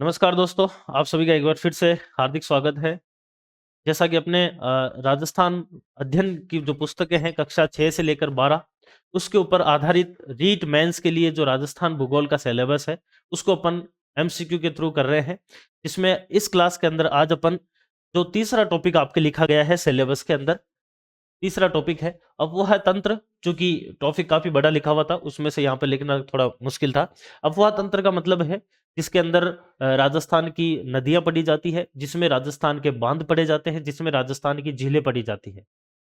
नमस्कार दोस्तों, आप सभी का एक बार फिर से हार्दिक स्वागत है। जैसा कि अपने राजस्थान अध्ययन की जो पुस्तकें हैं कक्षा 6 से लेकर 12 उसके ऊपर आधारित रीट मेंस के लिए जो राजस्थान भूगोल का सिलेबस है, उसको अपन एमसीक्यू के थ्रू कर रहे हैं। इसमें इस क्लास के अंदर आज अपन जो तीसरा टॉपिक आपके लिखा गया है सिलेबस के अंदर, तीसरा टॉपिक है, अब वो है तंत्र। चूंकि टॉपिक काफी बड़ा लिखा हुआ था, उसमें से यहाँ पे लिखना थोड़ा मुश्किल था। अब वह तंत्र का मतलब है जिसके अंदर राजस्थान की नदियां पढ़ी जाती है, जिसमें राजस्थान के बांध पढ़े जाते हैं, जिसमें राजस्थान की झीलें पढ़ी जाती है।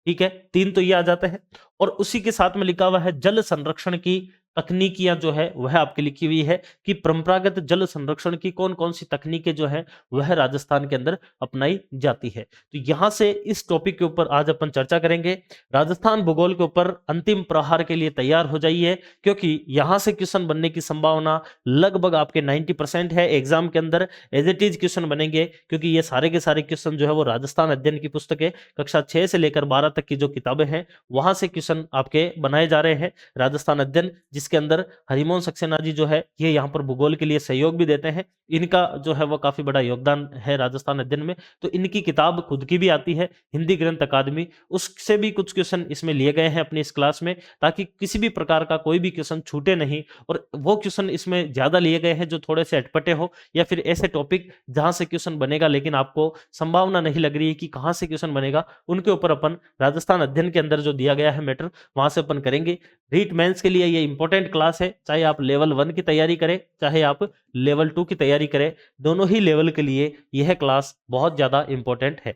ठीक है, तीन तो ये आ जाते हैं। और उसी के साथ में लिखा हुआ है जल संरक्षण की तकनीकियां जो है वह आपकी लिखी हुई है कि परंपरागत जल संरक्षण की कौन कौन सी तकनीकें जो है वह राजस्थान के अंदर अपनाई जाती है। तो यहां से इस टॉपिक के ऊपर आज अपन चर्चा करेंगे। राजस्थान भूगोल के ऊपर अंतिम प्रहार के लिए तैयार हो जाइए, क्योंकि यहां से क्वेश्चन बनने की संभावना लगभग आपके 90% है। एग्जाम के अंदर एज इट इज क्वेश्चन बनेंगे, क्योंकि ये सारे के सारे क्वेश्चन जो है वो राजस्थान अध्ययन की पुस्तकें कक्षा 6 से लेकर 12 तक की जो किताबें हैं वहां से क्वेश्चन आपके बनाए जा रहे हैं। राजस्थान अध्ययन जिसके अंदर हरिमोहन सक्सेना जी जो है ये यहाँ पर भूगोल के लिए सहयोग भी देते हैं। इनका जो है वो काफी बड़ा योगदान है राजस्थान अध्ययन में। तो इनकी किताब खुद की भी आती है, हिंदी ग्रंथ अकादमी, उससे भी कुछ क्वेश्चन इसमें लिए गए हैं अपनी इस क्लास में, ताकि किसी भी प्रकार का कोई भी क्वेश्चन छूटे नहीं। और वो क्वेश्चन इसमें ज्यादा लिए गए हैं जो थोड़े से अटपटे हो, या फिर ऐसे टॉपिक जहां से क्वेश्चन बनेगा लेकिन आपको संभावना नहीं लग रही है कि कहां से क्वेश्चन बनेगा, उनके ऊपर अपन राजस्थान अध्ययन के अंदर जो दिया गया है मैटर वहां से अपन करेंगे। रीट मेंस के लिए ये इंपॉर्टेंट क्लास है, चाहे आप लेवल 1 की तैयारी करें चाहे आप लेवल 2 की तैयारी करें, दोनों ही लेवल के लिए यह क्लास बहुत ज्यादा इंपॉर्टेंट है।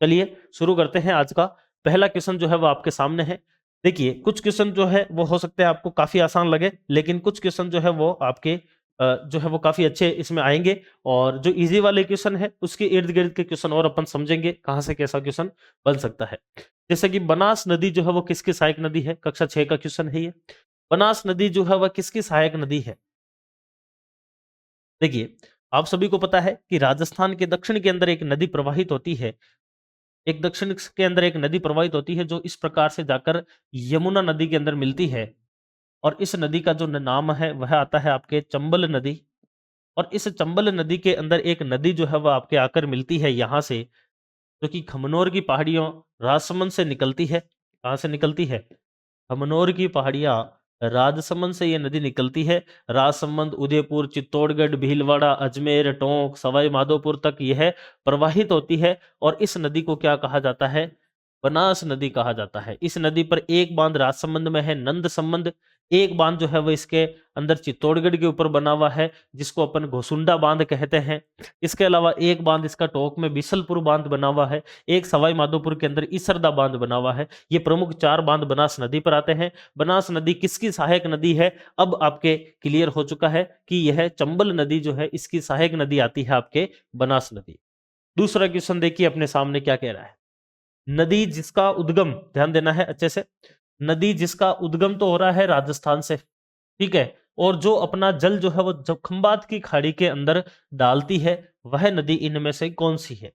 चलिए शुरू करते हैं। आज का पहला क्वेश्चन जो है वो आपके सामने है। देखिए, कुछ क्वेश्चन जो है वो हो सकते हैं आपको काफी आसान लगे, लेकिन कुछ क्वेश्चन जो है वो आपके जो है वो काफी अच्छे इसमें आएंगे। और जो इजी वाले क्वेश्चन है उसके इर्द गिर्द के क्वेश्चन और अपन समझेंगे कहां से कैसा क्वेश्चन बन सकता है। जैसे कि बनास नदी जो है वो किसकी सहायक नदी है, कक्षा 6 का क्वेश्चन है ये। बनास नदी जो है वह किसकी सहायक नदी है? देखिए, आप सभी को पता है कि राजस्थान के दक्षिण के अंदर एक नदी प्रवाहित होती है। एक दक्षिण के अंदर एक नदी प्रवाहित होती है जो इस प्रकार से जाकर यमुना नदी के अंदर मिलती है। और इस नदी का जो नाम है वह आता है आपके चंबल नदी। और इस चंबल नदी के अंदर एक नदी जो है वह आपके आकर मिलती है यहाँ से, जो कि खमनोर की पहाड़ियों राजसमंद से निकलती है। कहाँ से निकलती है? खमनोर की पहाड़ियां राजसमंद से ये नदी निकलती है। राजसमंद, उदयपुर, चित्तौड़गढ़, भीलवाड़ा, अजमेर, टोंक, सवाई माधोपुर तक यह प्रवाहित होती है। और इस नदी को क्या कहा जाता है? बनास नदी कहा जाता है। इस नदी पर एक बांध राजसमंद में है, नंद संबंध। एक बांध जो है वो इसके अंदर चित्तौड़गढ़ के ऊपर बना हुआ है, जिसको अपन घोसुंडा बांध कहते हैं। इसके अलावा एक बांध इसका टोंक में बिसलपुर बांध बना हुआ है। एक सवाई माधोपुर के अंदर इसरदा बांध बना हुआ है। ये प्रमुख 4 बांध बनास नदी पर आते हैं। बनास नदी किसकी सहायक नदी है? अब आपके क्लियर हो चुका है कि यह चंबल नदी जो है इसकी सहायक नदी आती है आपके बनास नदी। दूसरा क्वेश्चन देखिए अपने सामने क्या कह रहा है। नदी जिसका उद्गम, ध्यान देना है अच्छे से, नदी जिसका उद्गम तो हो रहा है राजस्थान से, ठीक है, और जो अपना जल जो है वो जब खंबात की खाड़ी के अंदर डालती है, वह नदी इनमें से कौन सी है?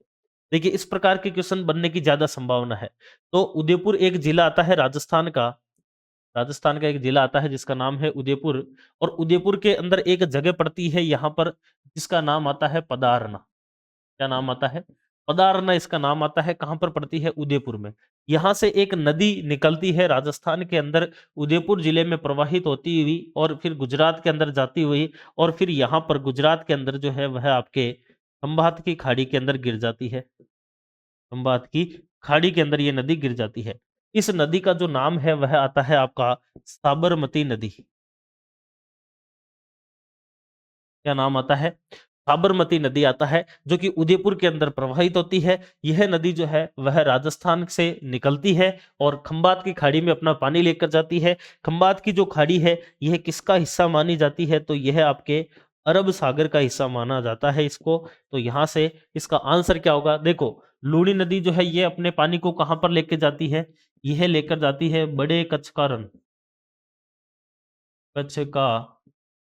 देखिए, इस प्रकार के क्वेश्चन बनने की ज्यादा संभावना है। तो उदयपुर एक जिला आता है राजस्थान का, राजस्थान का एक जिला आता है जिसका नाम है उदयपुर। और उदयपुर के अंदर एक जगह पड़ती है यहाँ पर जिसका नाम आता है पदारना। क्या नाम आता है? पदारना इसका नाम आता है। कहां पर पड़ती है? उदयपुर में। यहां से एक नदी निकलती है राजस्थान के अंदर, उदयपुर जिले में प्रवाहित होती हुई और फिर गुजरात के अंदर जाती हुई, और फिर यहां पर गुजरात के अंदर जो है वह आपके खंभात की खाड़ी के अंदर गिर जाती है। खंभात की खाड़ी के अंदर ये नदी गिर जाती है। इस नदी का जो नाम है वह आता है आपका साबरमती नदी। क्या नाम आता है? साबरमती नदी आता है, जो कि उदयपुर के अंदर प्रवाहित होती है। यह नदी जो है वह राजस्थान से निकलती है और खंबात की खाड़ी में अपना पानी लेकर जाती है। खंबात की जो खाड़ी है यह किसका हिस्सा मानी जाती है? तो यह आपके अरब सागर का हिस्सा माना जाता है इसको। तो यहां से इसका आंसर क्या होगा? देखो, लूनी नदी जो है ये अपने पानी को कहां पर लेकर जाती है? यह लेकर जाती है बड़े कच्छ का रन, कच्छ का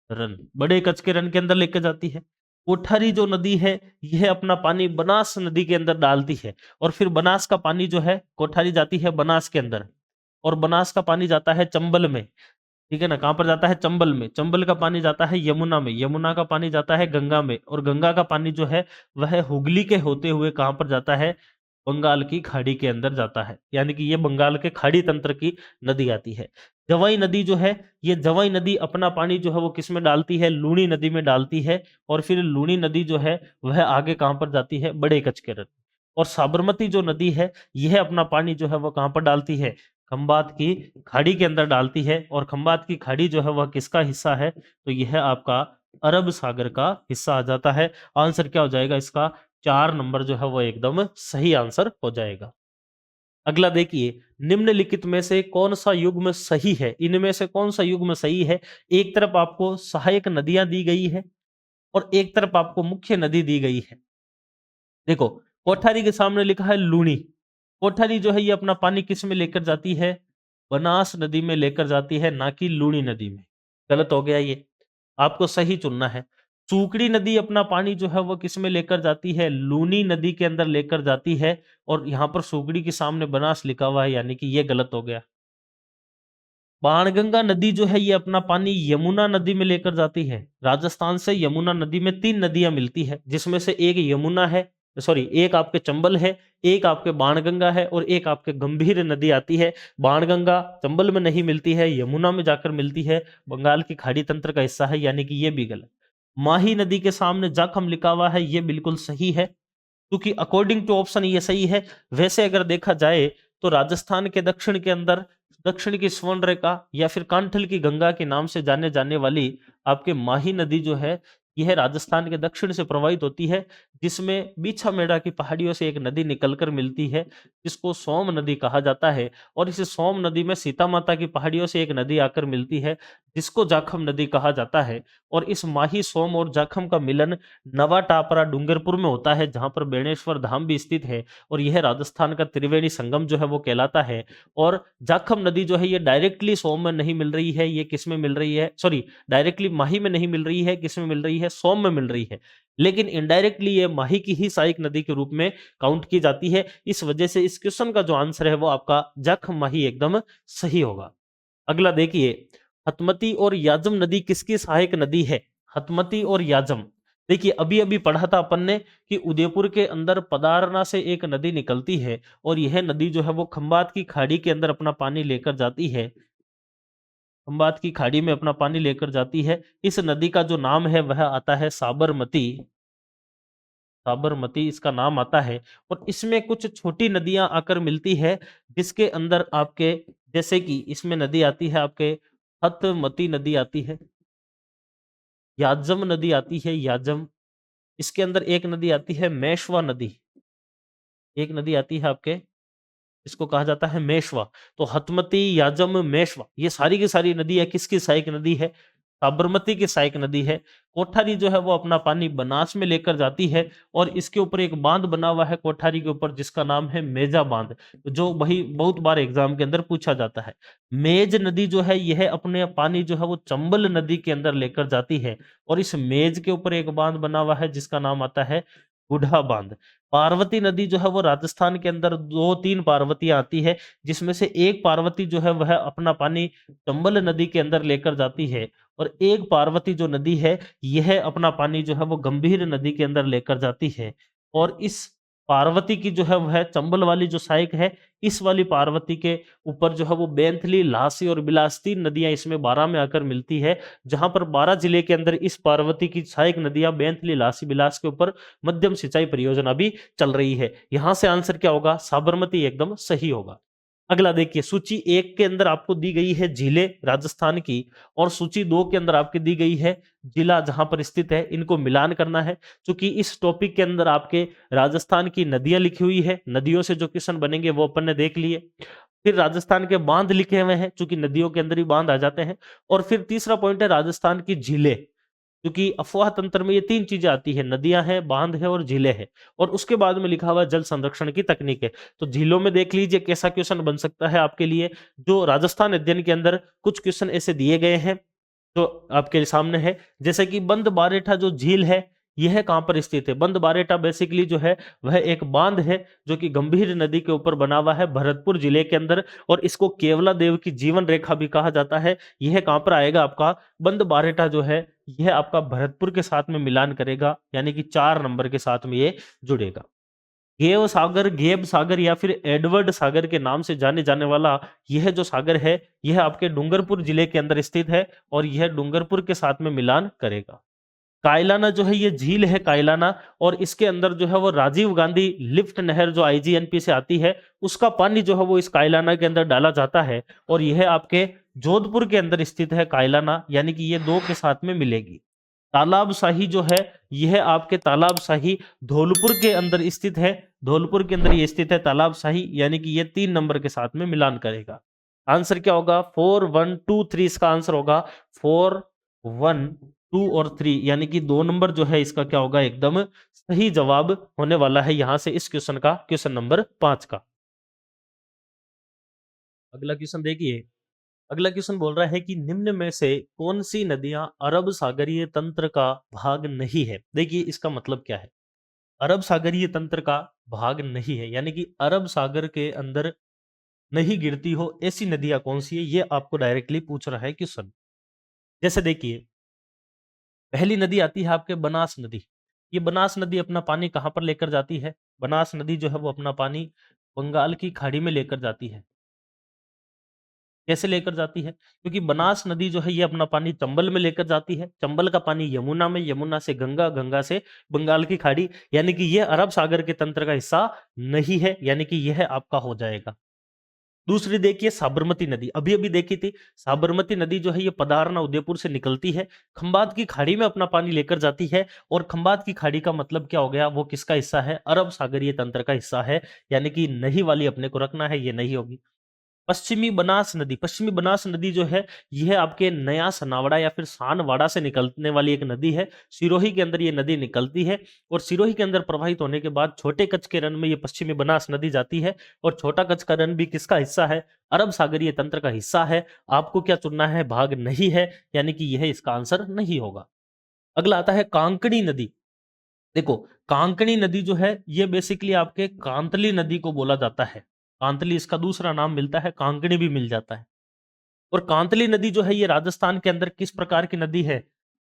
रन, बड़े कच्छ के रन के अंदर लेकर जाती है। कोठारी जो नदी है यह अपना पानी बनास नदी के अंदर डालती है, और फिर बनास का पानी जो है कोठारी जाती है बनास के अंदर, और बनास का पानी जाता है चंबल में। ठीक है ना। कहाँ पर जाता है? चंबल में। चंबल का पानी जाता है यमुना में। यमुना का पानी जाता है गंगा में। और गंगा का पानी जो है वह हुगली के होते हुए कहाँ पर जाता है? बंगाल की खाड़ी के अंदर जाता है। यानी कि ये बंगाल के खाड़ी तंत्र की नदी आती है। जवाई नदी जो है, ये जवाई नदी अपना पानी जो है वो किस में डालती है? लूनी नदी में डालती है। और फिर लूनी नदी जो है वह आगे कहाँ पर जाती है? बड़े कचकेरन। और साबरमती जो नदी है, यह अपना पानी जो है वो कहाँ पर डालती है? खंबात की खाड़ी के अंदर डालती है। और खंबात की खाड़ी जो है वह किसका हिस्सा है? तो यह आपका अरब सागर का हिस्सा आ जाता है। आंसर क्या हो जाएगा इसका? 4 नंबर जो है वो एकदम सही आंसर हो जाएगा। अगला देखिए, निम्नलिखित में से कौन सा युग्म सही है? इनमें से कौन सा युग्म सही है? एक तरफ आपको सहायक नदियां दी गई है और एक तरफ आपको मुख्य नदी दी गई है। देखो, कोठारी के सामने लिखा है लूणी। कोठारी जो है ये अपना पानी किस में लेकर जाती है? बनास नदी में लेकर जाती है, ना कि लूणी नदी में। गलत हो गया ये, आपको सही चुनना है। सूकड़ी नदी अपना पानी जो है वो किस में लेकर जाती है? लूनी नदी के अंदर लेकर जाती है। और यहां पर सूकड़ी के सामने बनास लिखा हुआ है, यानी कि ये गलत हो गया। बाणगंगा नदी जो है ये अपना पानी यमुना नदी में लेकर जाती है। राजस्थान से यमुना नदी में 3 नदियां मिलती है, जिसमें से एक यमुना है, सॉरी एक आपके चंबल है, एक आपके बाणगंगा है और एक आपके गंभीर नदी आती है। बाणगंगा चंबल में नहीं मिलती है, यमुना में जाकर मिलती है। बंगाल की खाड़ी तंत्र का हिस्सा है, यानी कि ये भी गलत। माही नदी के सामने जाखम लिखा हुआ है, ये बिल्कुल सही है, क्योंकि अकॉर्डिंग टू ऑप्शन ये सही है। वैसे अगर देखा जाए तो राजस्थान के दक्षिण के अंदर, दक्षिण की स्वर्ण रेखा या फिर कांठल की गंगा के नाम से जाने जाने वाली आपके माही नदी जो है, यह राजस्थान के दक्षिण से प्रवाहित होती है, जिसमें बीछा मेढ़ा की पहाड़ियों से एक नदी निकलकर मिलती है, जिसको सोम नदी कहा जाता है। और इस सोम नदी में सीता माता की पहाड़ियों से एक नदी आकर मिलती है, जिसको जाखम नदी कहा जाता है। और इस माही, सोम और जाखम का मिलन नवा टापरा डूंगरपुर में होता है, जहां पर बेणेश्वर धाम भी स्थित है। और यह राजस्थान का त्रिवेणी संगम जो है वो कहलाता है। और जाखम नदी जो है ये डायरेक्टली सोम में नहीं मिल रही है, ये किस में मिल रही है? सॉरी, डायरेक्टली माही में नहीं मिल रही है, किस में मिल रही है? सोम में मिल रही है। लेकिन इनडायरेक्टली ये माही की ही सहायक नदी के रूप में काउंट की जाती है। इस वजह से इस क्वेश्चन का जो आंसर है वो आपका जाखम माही एकदम सही होगा। अगला देखिए, हतमती और याजम नदी किसकी सहायक नदी है? हतमती और याजम, देखिए अभी अभी पढ़ा था अपन ने कि उदयपुर के अंदर पदारना से एक नदी निकलती है और यह नदी जो है वो खंबात की खाड़ी के अंदर अपना पानी लेकर जाती है। खंबात की खाड़ी में अपना पानी लेकर जाती है। इस नदी का जो नाम है वह आता है साबरमती। साबरमती इसका नाम आता है। और इसमें कुछ छोटी नदियां आकर मिलती है, जिसके अंदर आपके, जैसे कि इसमें नदी आती है आपके, हतमती नदी आती है, याजम नदी आती है, याजम। इसके अंदर एक नदी आती है मेशवा नदी, एक नदी आती है आपके, इसको कहा जाता है मेशवा। तो हतमती, याजम, मेशवा, ये सारी की सारी नदी है, किसकी सहायक नदी है? साबरमती की सहायक नदी है। कोठारी जो है वो अपना पानी बनास में लेकर जाती है और इसके ऊपर एक बांध बना हुआ है कोठारी के ऊपर, जिसका नाम है मेजा बांध, जो वही बहुत बार एग्जाम के अंदर पूछा जाता है। मेज नदी जो है यह अपने पानी जो है वो चंबल नदी के अंदर लेकर जाती है और इस मेज के ऊपर एक बांध बना हुआ है, जिसका नाम आता है बूढ़ा बांध। पार्वती नदी जो है वो राजस्थान के अंदर 2-3 पार्वतियां आती है, जिसमें से एक पार्वती जो है वह अपना पानी चंबल नदी के अंदर लेकर जाती है और एक पार्वती जो नदी है यह अपना पानी जो है वो गंभीर नदी के अंदर लेकर जाती है। और इस पार्वती की जो है वह चंबल वाली जो सहायक है, इस वाली पार्वती के ऊपर जो है वो बेंथली, लासी और बिलास 3 नदियां इसमें 12 में आकर मिलती है, जहां पर 12 जिले के अंदर इस पार्वती की सहायक नदियां बेंथली, लासी, बिलास के ऊपर मध्यम सिंचाई परियोजना भी चल रही है। यहां से आंसर क्या होगा? साबरमती एकदम सही होगा। अगला देखिए, सूची 1 के अंदर आपको दी गई है झीलें राजस्थान की और सूची 2 के अंदर आपकी दी गई है जिला जहां पर स्थित है। इनको मिलान करना है, क्योंकि इस टॉपिक के अंदर आपके राजस्थान की नदियां लिखी हुई है, नदियों से जो क्वेश्चन बनेंगे वो अपन ने देख लिए। फिर राजस्थान के बांध लिखे हुए हैं, क्योंकि नदियों के अंदर ही बांध आ जाते हैं। और फिर तीसरा पॉइंट है राजस्थान की झीलें, क्योंकि अफवाह तंत्र में ये 3 चीजें आती है, नदियां हैं, बांध है और झीलें हैं। और उसके बाद में लिखा हुआ जल संरक्षण की तकनीक है। तो झीलों में देख लीजिए कैसा क्वेश्चन बन सकता है आपके लिए। जो राजस्थान अध्ययन के अंदर कुछ क्वेश्चन ऐसे दिए गए हैं जो आपके सामने है, जैसे कि बंद बारेठा जो झील है यह कहां पर स्थित है? बंद बारेटा बेसिकली जो है वह एक बांध है जो कि गंभीर नदी के ऊपर बना हुआ है भरतपुर जिले के अंदर, और इसको केवला देव की जीवन रेखा भी कहा जाता है। यह कहां पर आएगा? आपका बंद बारेटा जो है यह आपका भरतपुर के साथ में मिलान करेगा, यानी कि 4 नंबर के साथ में ये जुड़ेगा। गेव सागर, गेब सागर या फिर एडवर्ड सागर के नाम से जाने जाने वाला यह जो सागर है यह आपके डूंगरपुर जिले के अंदर स्थित है, और यह डूंगरपुर के साथ में मिलान करेगा। कायलाना जो है ये झील है कायलाना, और इसके अंदर जो है वो राजीव गांधी लिफ्ट नहर जो आईजीएनपी से आती है उसका पानी जो है वो इस कायलाना के अंदर डाला जाता है, और यह आपके जोधपुर के अंदर स्थित है कायलाना, यानी कि ये दो के साथ में मिलेगी। तालाब शाही जो है यह आपके तालाब शाही धौलपुर के अंदर स्थित है, धौलपुर के अंदर ये स्थित है तालाब शाही, यानी कि ये 3 नंबर के साथ में मिलान करेगा। आंसर क्या होगा? 4 1 2 3 इसका आंसर होगा 4 1 2 और 3, यानी कि 2 नंबर जो है इसका क्या होगा? एकदम सही जवाब होने वाला है यहां से इस क्वेश्चन का, क्वेश्चन नंबर 5 का। अगला क्वेश्चन देखिए। अगला क्वेश्चन बोल रहा है कि निम्न में से कौन सी नदियां अरब सागरीय तंत्र का भाग नहीं है? देखिए इसका मतलब क्या है? अरब सागरीय तंत्र का भाग नहीं है, यानी कि अरब सागर के अंदर नहीं गिरती हो ऐसी नदियां कौन सी है, ये आपको डायरेक्टली पूछ रहा है क्वेश्चन। जैसे देखिए, पहली नदी आती है आपके बनास नदी। ये बनास नदी अपना पानी कहां पर लेकर जाती है? बनास नदी जो है वो अपना पानी बंगाल की खाड़ी में लेकर जाती है। कैसे लेकर जाती है? क्योंकि बनास नदी जो है ये अपना पानी चंबल में लेकर जाती है, चंबल का पानी यमुना में, यमुना से गंगा, गंगा से बंगाल की खाड़ी, यानी कि ये अरब सागर के तंत्र का हिस्सा नहीं है, यानी कि यह आपका हो जाएगा। दूसरी देखिए साबरमती नदी, अभी अभी देखी थी। साबरमती नदी जो है ये पधारना उदयपुर से निकलती है, खंबात की खाड़ी में अपना पानी लेकर जाती है, और खंबात की खाड़ी का मतलब क्या हो गया? वो किसका हिस्सा है? अरब सागरीय तंत्र का हिस्सा है, यानी कि नहीं वाली अपने को रखना है, ये नहीं होगी। पश्चिमी बनास नदी, पश्चिमी बनास नदी जो है यह आपके नया सनावड़ा या फिर सानवाड़ा से निकलने वाली एक नदी है। सिरोही के अंदर ये नदी निकलती है, और सिरोही के अंदर प्रवाहित होने के बाद छोटे कच्छ के रन में ये पश्चिमी बनास नदी जाती है, और छोटा कच्छ का रन भी किसका हिस्सा है? अरब सागरीय तंत्र का हिस्सा है। आपको क्या चुनना है? भाग नहीं है, यानी कि यह इसका आंसर नहीं होगा। अगला आता है कांकड़ी नदी। देखो, कांकड़ी नदी जो है ये बेसिकली आपके कांतली नदी को बोला जाता है। कांतली इसका दूसरा नाम मिलता है, कांकड़ी भी मिल जाता है। और कांतली नदी जो है ये राजस्थान के अंदर किस प्रकार की नदी है?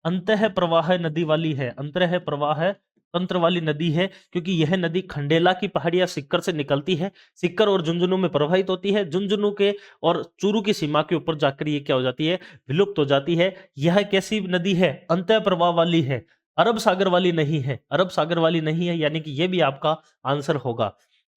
अंतः प्रवाह नदी वाली है, अंतः प्रवाह तंत्र वाली नदी है, क्योंकि यह नदी खंडेला की पहाड़ी या सिक्कर से निकलती है, सिक्कर और झुंझुनू में प्रवाहित होती है, झुंझुनू के और चूरू की सीमा के ऊपर जाकर ये क्या हो जाती है? विलुप्त हो जाती है। यह कैसी नदी है? अंतः प्रवाह वाली है, अरब सागर वाली नहीं है, अरब सागर वाली नहीं है, यानी कि यह भी आपका आंसर होगा।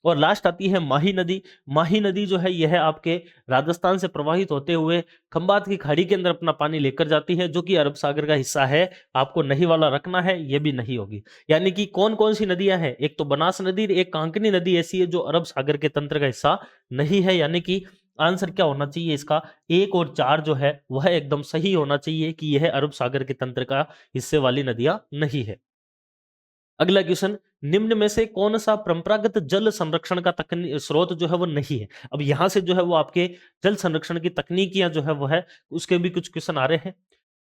और लास्ट आती है माही नदी। माही नदी जो है यह आपके राजस्थान से प्रवाहित होते हुए खंबात की खाड़ी के अंदर अपना पानी लेकर जाती है, जो कि अरब सागर का हिस्सा है। आपको नहीं वाला रखना है, यह भी नहीं होगी। यानी कि कौन कौन सी नदियां हैं? एक तो बनास नदी, एक कांकनी नदी ऐसी है जो अरब सागर के तंत्र का हिस्सा नहीं है, यानी कि आंसर क्या होना चाहिए इसका? 1 और 4 जो है वह एकदम सही होना चाहिए कि यह अरब सागर के तंत्र का हिस्से वाली नदियां नहीं है। अगला क्वेश्चन, निम्न में से कौन सा परंपरागत जल संरक्षण का स्रोत जो है वो नहीं है? अब यहां से जो है वो आपके जल संरक्षण की तकनीकियां जो है वो है, उसके भी कुछ क्वेश्चन आ रहे हैं।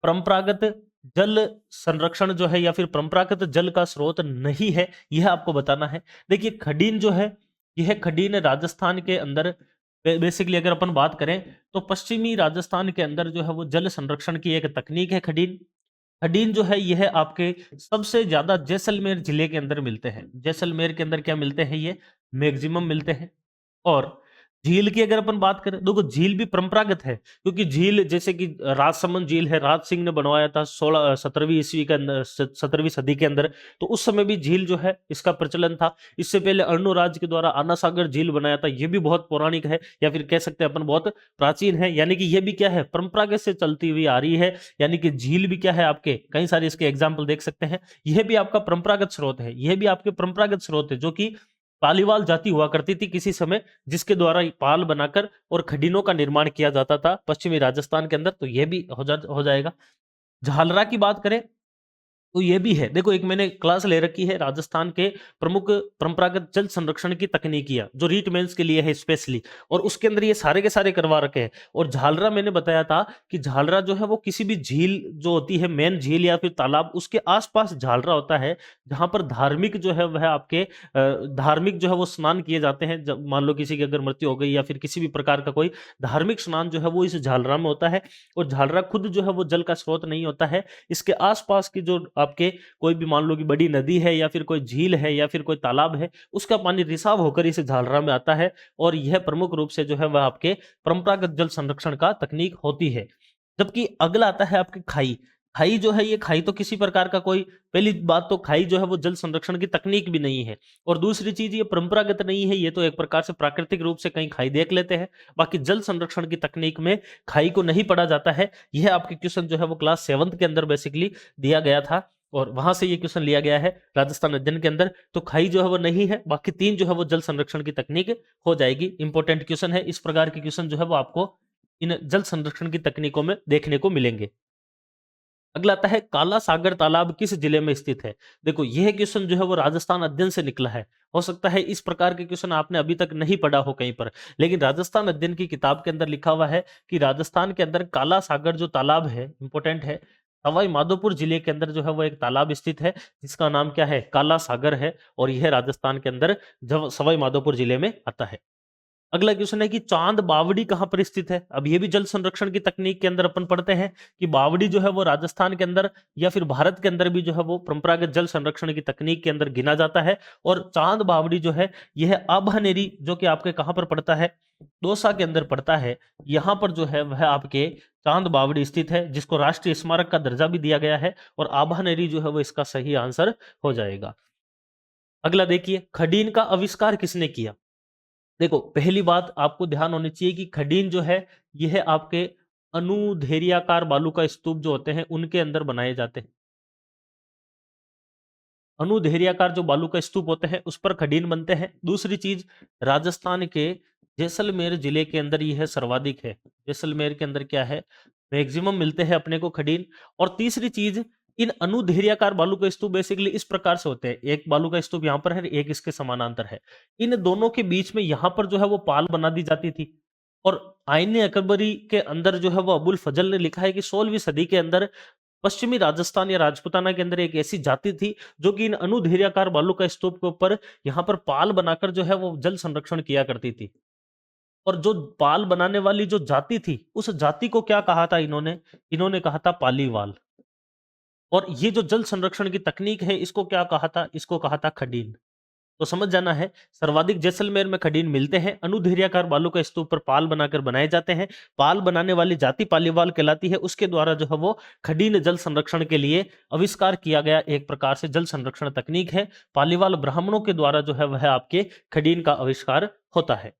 परंपरागत जल संरक्षण जो है या फिर परंपरागत जल का स्रोत नहीं है, यह आपको बताना है। देखिए खडीन जो है, यह खडीन राजस्थान के अंदर बेसिकली अगर अपन बात करें तो पश्चिमी राजस्थान के अंदर जो है वो जल संरक्षण की एक तकनीक है खडीन। खडीन जो है यह आपके सबसे ज्यादा जैसलमेर जिले के अंदर मिलते हैं। जैसलमेर के अंदर क्या मिलते हैं? ये मैक्सिमम मिलते हैं। और झील की अगर अपन बात करें, देखो झील भी परंपरागत है, क्योंकि झील जैसे कि राजसमंद झील है, राज सिंह ने बनवाया था 17वीं ईस्वी के अंदर, 17वीं सदी के अंदर। तो उस समय भी झील जो है इसका प्रचलन था। इससे पहले अर्णोराज के द्वारा आना सागर झील बनाया था, ये भी बहुत पौराणिक है, या फिर कह सकते हैं अपन बहुत प्राचीन है, यानी कि ये भी क्या है? परंपरागत से चलती हुई आ रही है। यानी कि झील भी क्या है आपके, कई सारे इसके एग्जाम्पल देख सकते हैं। यह भी आपका परंपरागत स्रोत है, यह भी आपके परंपरागत स्रोत है, जो कि पालीवाल जाति हुआ करती थी किसी समय, जिसके द्वारा पाल बनाकर और खडीनों का निर्माण किया जाता था पश्चिमी राजस्थान के अंदर। तो यह भी हो जाएगा। झालरा की बात करें तो ये भी है। देखो, एक मैंने क्लास ले रखी है राजस्थान के प्रमुख परंपरागत जल संरक्षण की तकनीकियाँ, जो रीट मेंस के लिए है स्पेशली, और उसके अंदर ये सारे के सारे करवा रखे हैं। और झालरा मैंने बताया था कि झालरा जो है वो किसी भी झील जो होती है, मेन झील या फिर तालाब, उसके आस-पास झालरा होता है, जहाँ पर धार्मिक जो है वह आपके धार्मिक जो है वो स्नान किए जाते हैं। जब मान लो किसी की अगर मृत्यु हो गई या फिर किसी भी प्रकार का कोई धार्मिक स्नान जो है वो इस झालरा में होता है। और झालरा खुद जो है वो जल का स्रोत नहीं होता है। इसके आस-पास की जो आपके कोई भी मान लो कि बड़ी नदी है या फिर कोई झील है या फिर कोई तालाब है, उसका पानी रिसाव होकर इस झालरा में आता है। और यह प्रमुख रूप से जो है वह आपके परंपरागत जल संरक्षण का तकनीक होती है। जबकि अगला आता है आपकी खाई। खाई जो है, ये खाई तो किसी प्रकार का कोई, पहली बात तो खाई जो है वो जल संरक्षण की तकनीक भी नहीं है। और दूसरी चीज, ये परंपरागत नहीं है, ये तो एक प्रकार से प्राकृतिक रूप से कहीं खाई देख लेते हैं। बाकी जल संरक्षण की तकनीक में खाई को नहीं पढ़ा जाता है। यह आपके क्वेश्चन जो है वो क्लास 7th के अंदर बेसिकली दिया गया था, और वहां से ये क्वेश्चन लिया गया है राजस्थान अध्ययन के अंदर। तो खाई जो है वो नहीं है, बाकी 3 जो है वो जल संरक्षण की तकनीक हो जाएगी। इंपॉर्टेंट क्वेश्चन है, इस प्रकार के क्वेश्चन जो है वो आपको इन जल संरक्षण की तकनीकों में देखने को मिलेंगे। अगला आता है, काला सागर तालाब किस जिले में स्थित है? देखो, यह क्वेश्चन जो है वो राजस्थान अध्ययन से निकला है। हो सकता है इस प्रकार के क्वेश्चन आपने अभी तक नहीं पढ़ा हो कहीं पर, लेकिन राजस्थान अध्ययन की किताब के अंदर लिखा हुआ है कि राजस्थान के अंदर काला सागर जो तालाब है, इंपॉर्टेंट है, सवाई माधोपुर जिले के अंदर जो है वो एक तालाब स्थित है, जिसका नाम क्या है? काला सागर है। और यह राजस्थान के अंदर जब सवाई माधोपुर जिले में आता है। अगला क्वेश्चन है कि चांद बावड़ी कहाँ पर स्थित है? अब ये भी जल संरक्षण की तकनीक के अंदर अपन पढ़ते हैं कि बावड़ी जो है वो राजस्थान के अंदर या फिर भारत के अंदर भी जो है वो परंपरागत जल संरक्षण की तकनीक के अंदर गिना जाता है। और चांद बावड़ी जो है, यह आभानेरी जो कि आपके कहाँ पर पड़ता है? दौसा के अंदर पड़ता है। यहाँ पर जो है वह आपके चांद बावड़ी स्थित है, जिसको राष्ट्रीय स्मारक का दर्जा भी दिया गया है। और आभानेरी जो है वो इसका सही आंसर हो जाएगा। अगला देखिए, खडीन का आविष्कार किसने किया? देखो, पहली बात आपको ध्यान होनी चाहिए कि खडीन जो है, यह आपके अनुदैर्ध्याकार बालू का स्तूप जो होते हैं उनके अंदर बनाए जाते हैं। अनुदैर्ध्याकार जो बालू का स्तूप होते हैं उस पर खडीन बनते हैं। दूसरी चीज, राजस्थान के जैसलमेर जिले के अंदर यह सर्वाधिक है। जैसलमेर के अंदर क्या है? मैक्सिमम मिलते हैं अपने को खडीन। और तीसरी चीज, इन अनुदैर्ध्याकार बालू का स्तूप बेसिकली इस प्रकार से होते हैं। एक बालू का स्तूप यहाँ पर है, एक इसके समानांतर है। इन दोनों के बीच में यहाँ पर जो है वो पाल बना दी जाती थी। और आईने अकबरी के अंदर जो है वो अबुल फजल ने लिखा है कि 16वीं सदी के अंदर पश्चिमी राजस्थान या राजपूताना के अंदर एक ऐसी जाति थी जो कि इन अनुदैर्ध्याकार बालू का स्तूप के ऊपर यहाँ पर पाल बनाकर जो है वो जल संरक्षण किया करती थी। और जो पाल बनाने वाली जो जाति थी, उस जाति को क्या कहा था इन्होंने? इन्होंने कहा था पालीवाल। और ये जो जल संरक्षण की तकनीक है, इसको क्या कहा था? इसको कहा था खडीन। तो समझ जाना है, सर्वाधिक जैसलमेर में खडीन मिलते हैं। अनुदैर्ध्याकार बालू का स्तूप पर पाल बनाकर बनाए जाते हैं। पाल बनाने वाली जाति पालीवाल कहलाती है। उसके द्वारा जो है वो खडीन जल संरक्षण के लिए आविष्कार किया गया एक प्रकार से जल संरक्षण तकनीक है। पालीवाल ब्राह्मणों के द्वारा जो है वह आपके खडीन का आविष्कार होता है।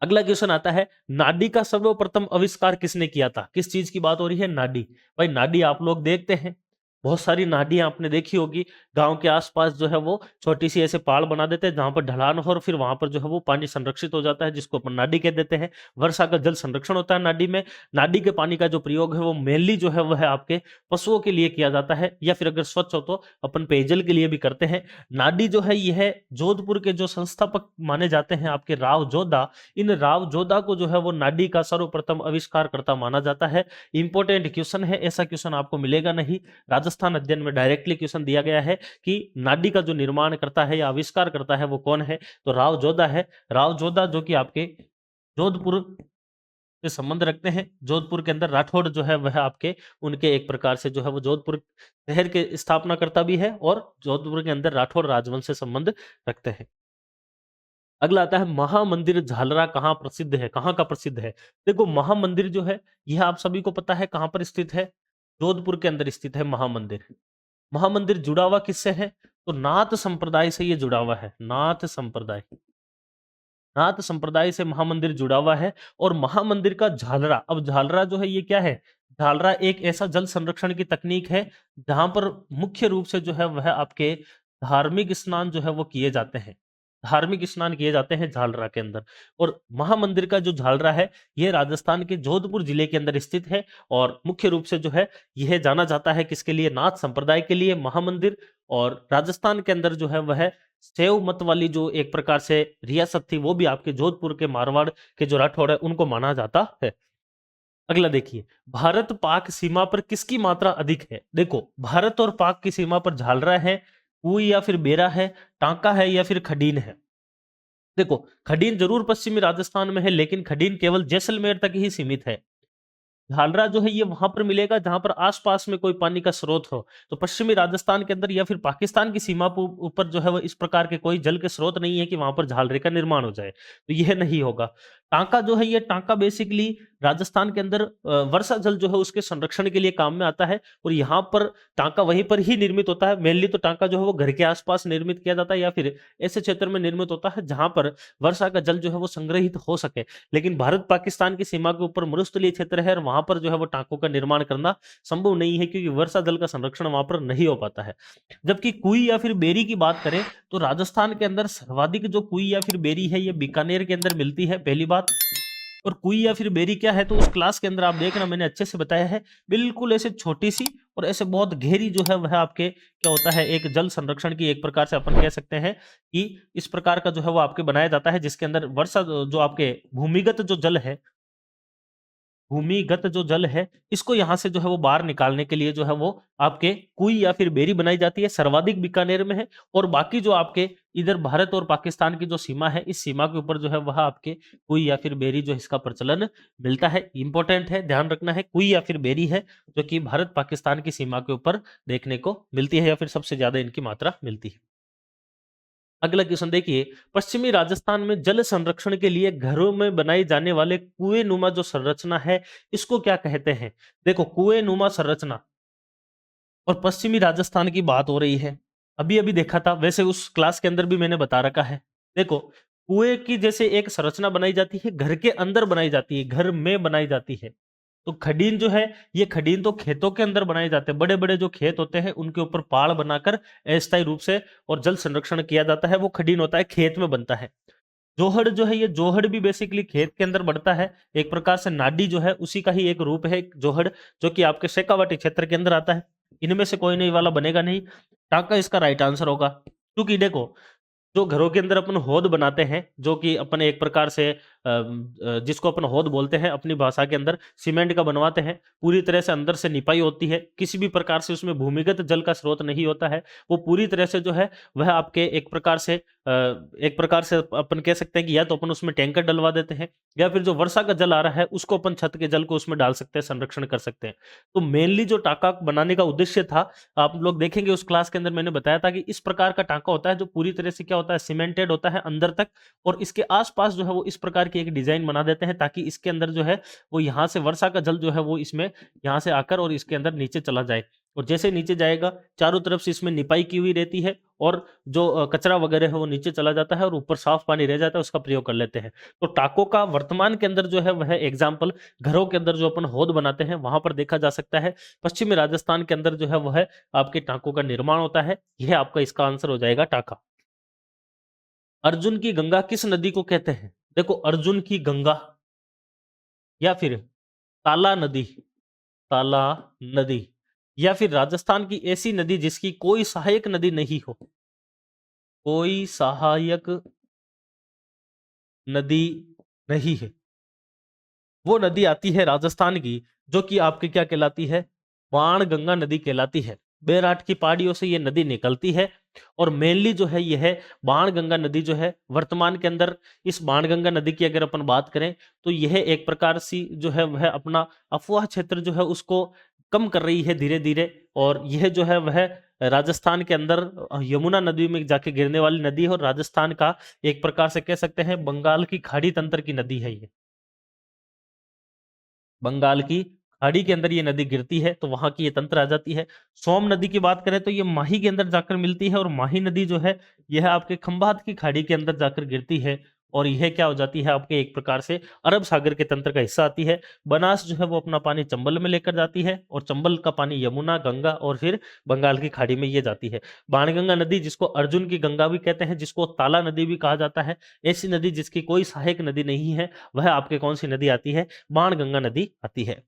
अगला क्वेश्चन आता है, नाडी का सर्वप्रथम आविष्कार किसने किया था? किस चीज की बात हो रही है? नाडी। भाई, नाडी आप लोग देखते हैं, बहुत सारी नाडियां आपने देखी होगी। गांव के आसपास जो है वो छोटी सी ऐसे पहाड़ बना देते हैं जहां पर ढलान हो, और फिर वहां पर जो है वो पानी संरक्षित हो जाता है, जिसको अपन नाडी कह देते हैं। वर्षा का जल संरक्षण होता है नाडी में। नाडी के पानी का जो प्रयोग है वो मेनली जो है वह आपके पशुओं के लिए किया जाता है, या फिर अगर स्वच्छ हो तो अपन पेयजल के लिए भी करते हैं। नाडी जो है यह जोधपुर के जो संस्थापक माने जाते हैं आपके राव जोधा, इन राव जोधा को जो है वो नाडी का सर्वप्रथम आविष्कारकर्ता माना जाता है। इंपॉर्टेंट क्वेश्चन है, ऐसा क्वेश्चन आपको मिलेगा नहीं। राजस्थान अध्ययन में डायरेक्टली क्वेश्चन दिया गया है कि नाडी का जो निर्माण करता है या आविष्कार करता है वो कौन है? तो राव जोधा है। राव जोधा जो कि आपके जोधपुर से संबंध रखते हैं। जोधपुर के अंदर राठौड़ जो है वह आपके उनके एक प्रकार से जो है वो जोधपुर शहर के स्थापना करता भी है, और जोधपुर के अंदर राठौड़ राजवंश से संबंध रखते हैं। अगला आता है, महामंदिर झालरा कहाँ प्रसिद्ध है? कहाँ का प्रसिद्ध है? देखो, महामंदिर जो है यह आप सभी को पता है कहाँ पर स्थित है? जोधपुर के अंदर स्थित है महामंदिर। महामंदिर जुड़ा हुआ किससे है? तो नाथ संप्रदाय से ये जुड़ा हुआ है। नाथ संप्रदाय, नाथ संप्रदाय से महामंदिर जुड़ा हुआ है। और महामंदिर का झालरा, अब झालरा जो है ये क्या है? झालरा एक ऐसा जल संरक्षण की तकनीक है जहां पर मुख्य रूप से जो है वह आपके धार्मिक स्नान जो है वो किए जाते हैं। धार्मिक स्नान किए जाते हैं झालरा के अंदर। और महामंदिर का जो झालरा है, यह राजस्थान के जोधपुर जिले के अंदर स्थित है और मुख्य रूप से जो है यह जाना जाता है किसके लिए, नाथ संप्रदाय के लिए महामंदिर। और राजस्थान के अंदर जो है वह शैव मत वाली जो एक प्रकार से रियासत थी, वो भी आपके जोधपुर के मारवाड़ के जो राठौड़ है उनको माना जाता है। अगला देखिए, भारत पाक सीमा पर किसकी मात्रा अधिक है? देखो, भारत और पाक की सीमा पर झालरा है, कुई या फिर बेरा है, टांका है या फिर खडीन है। देखो, खडीन जरूर पश्चिमी राजस्थान में है, लेकिन खडीन केवल जैसलमेर तक ही सीमित है। झालरा जो है ये वहां पर मिलेगा जहां पर आसपास में कोई पानी का स्रोत हो। तो पश्चिमी राजस्थान के अंदर या फिर पाकिस्तान की सीमा ऊपर जो है वो इस प्रकार के कोई जल के स्रोत नहीं है कि वहां पर झालरे का निर्माण हो जाए, तो यह नहीं होगा। टांका जो है, ये टांका बेसिकली राजस्थान के अंदर वर्षा जल जो है उसके संरक्षण के लिए काम में आता है। और यहाँ पर टांका वहीं पर ही निर्मित होता है। मेनली तो टांका जो है वो घर के आसपास निर्मित किया जाता है या फिर ऐसे क्षेत्र में निर्मित होता है जहां पर वर्षा का जल जो है वो संग्रहित हो सके। लेकिन भारत पाकिस्तान की सीमा के ऊपर मरुस्थलीय क्षेत्र है और वहां पर जो है वो टांकों का निर्माण करना संभव नहीं है, क्योंकि वर्षा जल का संरक्षण वहां पर नहीं हो पाता है। जबकि कुई या फिर बेरी की बात करें तो राजस्थान के अंदर सर्वाधिक जो कुई या फिर बेरी है ये बीकानेर के अंदर मिलती है, पहली बात। और कुई या फिर बेरी क्या है, तो उस क्लास के अंदर आप देखना मैंने अच्छे से बताया है। बिल्कुल ऐसे छोटी सी और ऐसे बहुत गहरी जो है वह आपके क्या होता है, एक जल संरक्षण की एक प्रकार से अपन कह सकते हैं कि इस प्रकार का जो है वो आपके बनाया जाता है, जिसके अंदर वर्षा जो आपके भूमिगत जो जल है, भूमिगत जो जल है, इसको यहाँ से जो है वो बाहर निकालने के लिए जो है वो आपके कुई या फिर बेरी बनाई जाती है। सर्वाधिक बीकानेर में है। और बाकी जो आपके इधर भारत और पाकिस्तान की जो सीमा है, इस सीमा के ऊपर जो है वह आपके कुई या फिर बेरी जो है इसका प्रचलन मिलता है। इंपॉर्टेंट है, ध्यान रखना है, कुई या फिर बेरी है जो कि भारत पाकिस्तान की सीमा के ऊपर देखने को मिलती है या फिर सबसे ज्यादा इनकी मात्रा मिलती है। अगला क्वेश्चन देखिए, पश्चिमी राजस्थान में जल संरक्षण के लिए घरों में बनाई जाने वाले कुएं नुमा जो संरचना है, इसको क्या कहते हैं? देखो, कुएं नुमा संरचना और पश्चिमी राजस्थान की बात हो रही है। अभी अभी देखा था, वैसे उस क्लास के अंदर भी मैंने बता रखा है। देखो, कुएं की जैसे एक संरचना बनाई जाती है, घर के अंदर बनाई जाती है, घर में बनाई जाती है। तो खडीन जो है, ये खडीन तो खेतों के अंदर बनाए जाते हैं। बड़े बड़े जो खेत होते हैं उनके ऊपर पाड़ बनाकर अस्थायी रूप से और जल संरक्षण किया जाता है, वो खडीन होता है, खेत में बनता है। जोहड़ जो है, ये जोहड़ भी बेसिकली खेत के अंदर बढ़ता है। एक प्रकार से नाडी जो है उसी का ही एक रूप है जोहड़, जो कि आपके शेखावाटी क्षेत्र के अंदर आता है। इनमें से कोई नहीं वाला बनेगा नहीं। टाका इसका राइट आंसर होगा। क्योंकि देखो, जो घरों के अंदर अपन हौद बनाते हैं, जो कि अपन एक प्रकार से जिसको अपन हौद बोलते हैं अपनी भाषा के अंदर, सीमेंट का बनवाते हैं, पूरी तरह से अंदर से निपाई होती है, किसी भी प्रकार से उसमें भूमिगत जल का स्रोत नहीं होता है। वो पूरी तरह से जो है वह आपके एक प्रकार से अपन कह सकते हैं कि या तो अपन उसमें टैंकर डलवा देते हैं, या फिर जो वर्षा का जल आ रहा है उसको अपन छत के जल को उसमें डाल सकते हैं, संरक्षण कर सकते हैं। तो मेनली जो टाका बनाने का उद्देश्य था, आप लोग देखेंगे उस क्लास के अंदर मैंने बताया था कि इस प्रकार का टांका होता है जो पूरी तरह से क्या होता है, सीमेंटेड होता है अंदर तक। और इसके आसपास जो है वो इस प्रकार की एक डिजाइन बना देते हैं, ताकि इसके अंदर जो है वो यहाँ से वर्षा का जल जो है वो इसमें यहाँ से आकर और इसके अंदर नीचे चला जाए। और जैसे नीचे जाएगा, चारों तरफ से इसमें निपाई की हुई रहती है, और जो कचरा वगैरह है वो नीचे चला जाता है और ऊपर साफ पानी रह जाता है, उसका प्रयोग कर लेते हैं। तो टाकों का वर्तमान के अंदर जो है वह एग्जाम्पल घरों के अंदर जो अपन हौद बनाते हैं वहां पर देखा जा सकता है। पश्चिमी राजस्थान के अंदर जो है वह आपके टाकों का निर्माण होता है। यह आपका इसका आंसर हो जाएगा, टाका। अर्जुन की गंगा किस नदी को कहते हैं? देखो, अर्जुन की गंगा या फिर ताला नदी, ताला नदी, या फिर राजस्थान की ऐसी नदी जिसकी कोई सहायक नदी नहीं हो, कोई सहायक नदी नहीं है, वो नदी आती है राजस्थान की, जो कि आपकी क्या कहलाती है, बाण गंगा नदी कहलाती है। बेराट की पहाड़ियों से ये नदी निकलती है। और मेनली जो है यह बाण गंगा नदी जो है वर्तमान के अंदर, इस बाण गंगा नदी की अगर अपन बात करें तो यह एक प्रकार सी जो है वह अपना अफवाह क्षेत्र जो है उसको कम कर रही है धीरे धीरे। और यह जो है वह राजस्थान के अंदर यमुना नदी में जाके गिरने वाली नदी है, और राजस्थान का एक प्रकार से कह सकते हैं बंगाल की खाड़ी तंत्र की नदी है ये। बंगाल की खाड़ी के अंदर ये नदी गिरती है, तो वहां की ये तंत्र आ जाती है। सोम नदी की बात करें तो ये माही के अंदर जाकर मिलती है, और माही नदी जो है यह आपके खंभात की खाड़ी के अंदर जाकर गिरती है। और यह क्या हो जाती है आपके एक प्रकार से अरब सागर के तंत्र का हिस्सा आती है। बनास जो है वो अपना पानी चंबल में लेकर जाती है और चंबल का पानी यमुना, गंगा और फिर बंगाल की खाड़ी में ये जाती है। बाणगंगा नदी जिसको अर्जुन की गंगा भी कहते हैं, जिसको ताला नदी भी कहा जाता है, ऐसी नदी जिसकी कोई सहायक नदी नहीं है, वह आपके कौन सी नदी आती है? बाणगंगा नदी आती है।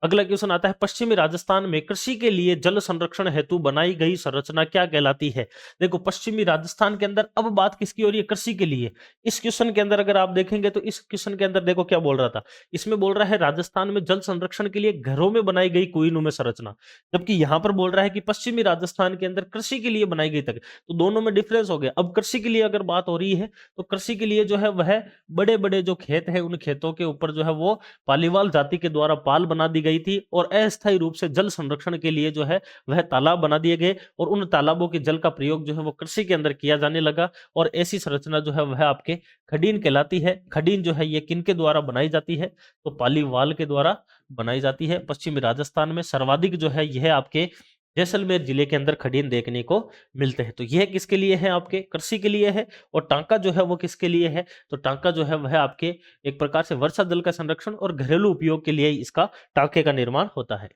अगला क्वेश्चन आता है, पश्चिमी राजस्थान में कृषि के लिए जल संरक्षण हेतु बनाई गई संरचना क्या कहलाती है? देखो पश्चिमी राजस्थान के अंदर अब बात किसकी हो रही है? कृषि के लिए। इस क्वेश्चन के अंदर अगर आप देखेंगे तो इस क्वेश्चन के अंदर देखो क्या बोल रहा था, इसमें बोल रहा है राजस्थान में जल संरक्षण के लिए घरों में बनाई गई कुईनुमा संरचना, जबकि यहां पर बोल रहा है कि पश्चिमी राजस्थान के अंदर कृषि के लिए बनाई गई तक। तो दोनों में डिफरेंस हो गया। अब कृषि के लिए अगर बात हो रही है तो कृषि के लिए जो है वह बड़े बड़े जो खेत है, उन खेतों के ऊपर जो है वो पालीवाल जाति के द्वारा पाल बना दी गई थी और अस्थायी रूप से जल संरक्षण के लिए जो है वह तालाब बना दिए गए और उन तालाबों के जल का प्रयोग जो है वो कृषि के अंदर किया जाने लगा। और ऐसी संरचना जो है वह आपके खडीन कहलाती है। खडीन जो है ये किनके द्वारा बनाई जाती है? तो पालीवाल के द्वारा बनाई जाती है। पश्चिमी राजस्थान में सर्वाधिक जो है यह आपके जैसलमेर जिले के अंदर खडीन देखने को मिलते हैं। तो यह किसके लिए है? आपके कृषि के लिए है। और टांका जो है वो किसके लिए है? तो टांका जो है वह आपके एक प्रकार से वर्षा जल का संरक्षण और घरेलू उपयोग के लिए इसका टांके का निर्माण होता है।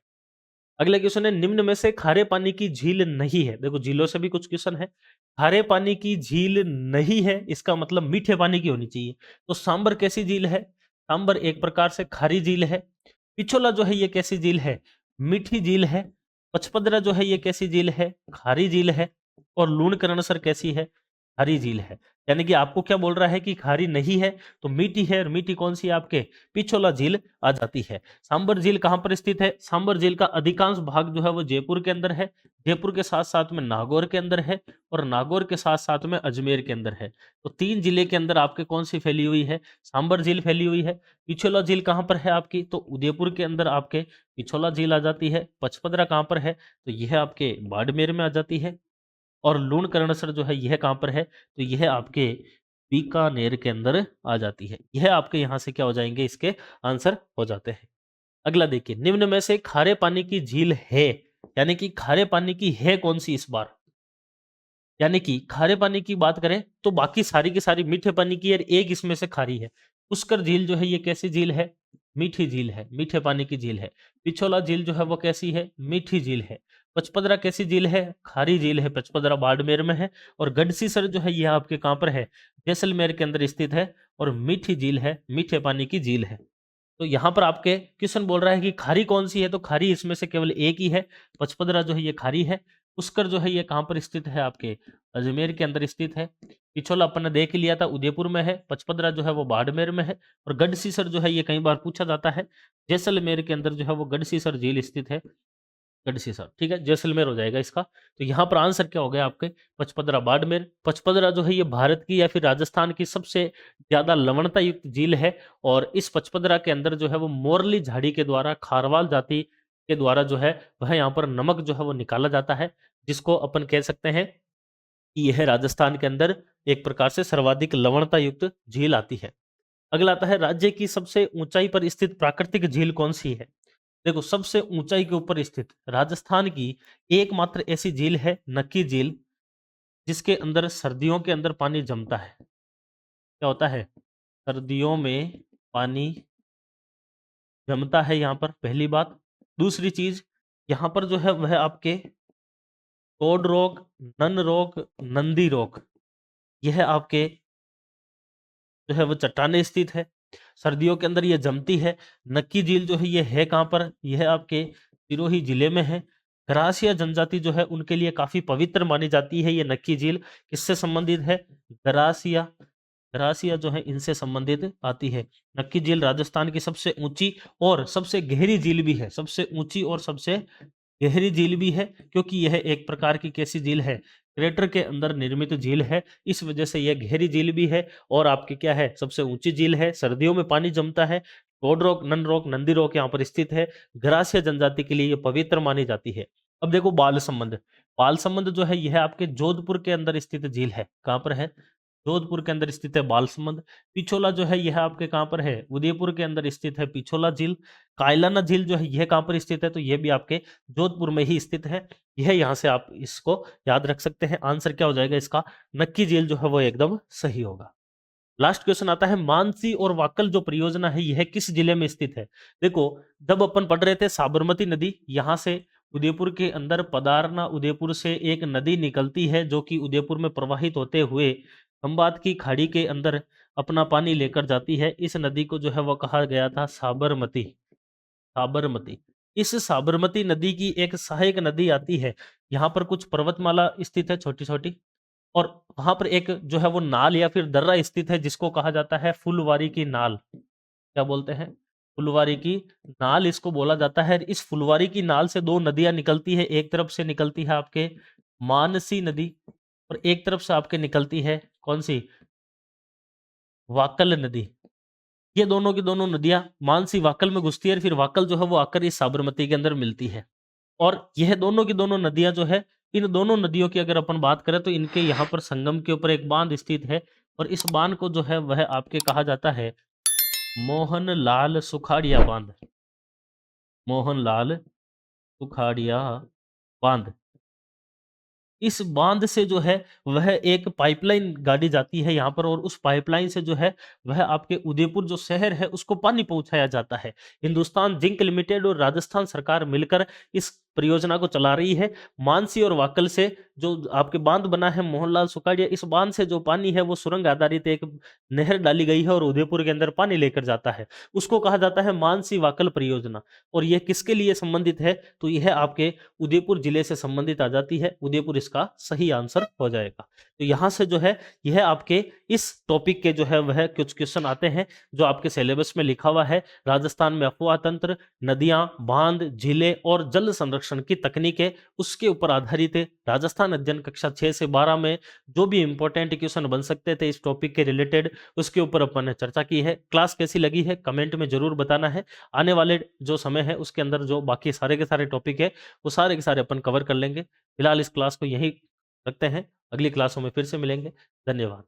अगला क्वेश्चन है, निम्न में से खारे पानी की झील नहीं है। देखो झीलों से भी कुछ क्वेश्चन है। खारे पानी की झील नहीं है, इसका मतलब मीठे पानी की होनी चाहिए। तो सांबर कैसी झील है? सांबर एक प्रकार से खारी झील है। पिछोला जो है ये कैसी झील है? मीठी झील है। पचपदरा जो है ये कैसी झील है? खारी झील है। और लूणकरणसर कैसी है? खारी झील है। यानी कि आपको क्या बोल रहा है कि खारी नहीं है तो मीठी है, और मीठी कौन सी है आपके? पिछोला झील आ जाती है। सांबर झील कहां पर स्थित है? सांबर झील का अधिकांश भाग जो है वो जयपुर के अंदर है। जयपुर के साथ साथ में नागौर के अंदर है और नागौर के साथ साथ में अजमेर के अंदर है। तो 3 जिले के अंदर आपके कौन सी फैली हुई है? सांबर झील फैली हुई है। पिछोला झील कहां पर है आपकी? तो उदयपुर के अंदर आपके पिछोला झील आ जाती है। पचपदरा कहां पर है? तो यह आपके बाड़मेर में आ जाती है। और लूणकरणसर जो है यह कहां पर है? तो यह आपके बीकानेर के अंदर आ जाती है। यह आपके यहां से क्या हो जाएंगे? इसके आंसर हो जाते हैं। अगला देखिए, निम्न में से खारे पानी की झील है, यानी कि खारे पानी की है कौन सी इस बार? यानी कि खारे पानी की बात करें तो बाकी सारी की सारी मीठे पानी की है, एक इसमें से खारी है। पुष्कर झील जो है ये कैसी झील है? मीठी झील है, मीठे पानी की झील है। पिछोला झील जो है वो कैसी है? मीठी झील है। पचपदरा कैसी झील है? खारी झील है। पचपदरा बाड़मेर में है। और गढ़सीसर जो है ये आपके कहां पर है? जैसलमेर के अंदर स्थित है। और मीठी झील है, मीठे पानी की झील है। तो यहाँ पर आपके क्वेश्चन बोल रहा है कि खारी कौन सी है? तो खारी इसमें से केवल एक ही है। पचपदरा जो है ये खारी है। पुष्कर जो है ये कहाँ पर स्थित है? आपके अजमेर के अंदर स्थित है। पिछोला अपन ने देख लिया था, उदयपुर में है। पचपदरा जो है वो बाड़मेर में है। और गढ़सीसर जो है ये कई बार पूछा जाता है, जैसलमेर के अंदर जो है वो गढ़सीसर झील स्थित है। गढ़सीसर, ठीक है, जैसलमेर हो जाएगा इसका। तो यहाँ पर आंसर क्या हो गया आपके? पचपदरा बाड़मेर। पचपदरा जो है ये भारत की या फिर राजस्थान की सबसे ज्यादा लवणता युक्त झील है। और इस पचपदरा के अंदर जो है वो मोरली झाड़ी के द्वारा, खारवाल जाति के द्वारा जो है वह यहाँ पर नमक जो है वो निकाला जाता है, जिसको अपन कह सकते हैं कि यह राजस्थान के अंदर एक प्रकार से सर्वाधिक लवणता युक्त झील आती है। अगला आता है, राज्य की सबसे ऊंचाई पर स्थित प्राकृतिक झील कौन सी है? देखो सबसे ऊंचाई के ऊपर स्थित राजस्थान की एकमात्र ऐसी झील है नक्की झील, जिसके अंदर सर्दियों के अंदर पानी जमता है। क्या होता है? सर्दियों में पानी जमता है यहाँ पर, पहली बात। दूसरी चीज, यहाँ पर जो है वह आपके तोड़ रोग, नन रोग, नंदी रोग, यह आपके जो है वो चट्टाने स्थित है। सर्दियों के अंदर यह जमती है। नक्की झील जो है ये है कहाँ पर? यह आपके सिरोही जिले में है। गरासिया जनजाति जो है उनके लिए काफी पवित्र मानी जाती है ये नक्की झील। किससे संबंधित है? गरासिया। गरासिया जो है इनसे संबंधित आती है। नक्की झील राजस्थान की सबसे ऊंची और सबसे गहरी झील भी है। सबसे ऊंची और सबसे गहरी झील भी है, क्योंकि यह एक प्रकार की कैसी झील है? क्रेटर के अंदर निर्मित झील है। इस वजह से यह गहरी झील भी है और आपकी क्या है? सबसे ऊंची झील है। सर्दियों में पानी जमता है। टोडरोक, ननरोक, नंदी रोक यहाँ पर स्थित है। गरासिया जनजाति के लिए यह पवित्र मानी जाती है। अब देखो बाल संबंध। बाल संबंध जो है यह आपके जोधपुर के अंदर स्थित झील है। कहाँ पर है? जोधपुर के अंदर स्थित है बालसमंद। पिछोला जो है यह आपके कहां पर है? उदयपुर के अंदर स्थित है पिछोला झील। कायलाना झील जो है यह कहां पर स्थित है? तो यह भी आपके जोधपुर में ही स्थित है। यह यहां से आप इसको याद रख सकते हैं। आंसर क्या हो जाएगा इसका? नक्की झील जो है वो एकदम सही होगा। लास्ट क्वेश्चन आता है, मानसी और वाकल जो परियोजना है यह किस जिले में स्थित है? देखो, जब अपन पढ़ रहे थे साबरमती नदी, यहां से उदयपुर के अंदर पदारना उदयपुर से एक नदी निकलती है जो कि उदयपुर में प्रवाहित होते हुए खंबात की खाड़ी के अंदर अपना पानी लेकर जाती है। इस नदी को जो है वो कहा गया था साबरमती। साबरमती। इस साबरमती नदी की एक सहायक नदी आती है, यहाँ पर कुछ पर्वतमाला स्थित है छोटी छोटी, और वहां पर एक जो है वो नाल या फिर दर्रा स्थित है जिसको कहा जाता है फुलवारी की नाल। क्या बोलते हैं? फुलवारी की नाल इसको बोला जाता है। इस फुलवारी की नाल से दो नदियां निकलती है, एक तरफ से निकलती है आपके मानसी नदी, और एक तरफ से आपके निकलती है कौन सी? वाकल नदी। ये दोनों की दोनों नदियां मानसी वाकल में घुसती है, फिर वाकल जो है वो आकर इस साबरमती के अंदर मिलती है। और यह दोनों की दोनों नदियां जो है, इन दोनों नदियों की अगर अपन बात करें तो इनके यहाँ पर संगम के ऊपर एक बांध स्थित है, और इस बांध को जो है वह आपके कहा जाता है मोहनलाल सुखाड़िया बांध। मोहनलाल सुखाड़िया बांध। इस बांध से जो है वह एक पाइपलाइन गाड़ी जाती है यहाँ पर, और उस पाइपलाइन से जो है वह आपके उदयपुर जो शहर है उसको पानी पहुंचाया जाता है। हिंदुस्तान जिंक लिमिटेड और राजस्थान सरकार मिलकर इस परियोजना को चला रही है। मानसी और वाकल से जो आपके बांध बना है मोहनलाल सुखाड़िया, इस बांध से जो पानी है वो सुरंग आधारित एक नहर डाली गई है और उदयपुर के अंदर पानी लेकर जाता है। उसको कहा जाता है मानसी वाकल परियोजना। और यह किसके लिए संबंधित है? तो यह आपके उदयपुर जिले से संबंधित आ जाती है। उदयपुर इसका सही आंसर हो जाएगा। तो यहां से जो है यह आपके इस टॉपिक के जो है वह कुछ क्वेश्चन आते हैं जो आपके सिलेबस में लिखा हुआ है। राजस्थान में अफवाह तंत्र, नदियां, बांध, झीलें और जल संरक्षण की तकनीकें, उसके ऊपर आधारित राजस्थान अध्ययन कक्षा 6 से 12 में जो भी इंपॉर्टेंट क्वेश्चन बन सकते थे इस टॉपिक के रिलेटेड, उसके ऊपर अपन ने चर्चा की है। क्लास कैसी लगी है कमेंट में जरूर बताना है। आने वाले जो समय है उसके अंदर जो बाकी सारे के सारे टॉपिक है वो सारे के सारे अपन कवर कर लेंगे। फिलहाल इस क्लास को यहीं रखते हैं, अगली क्लासों में फिर से मिलेंगे। धन्यवाद।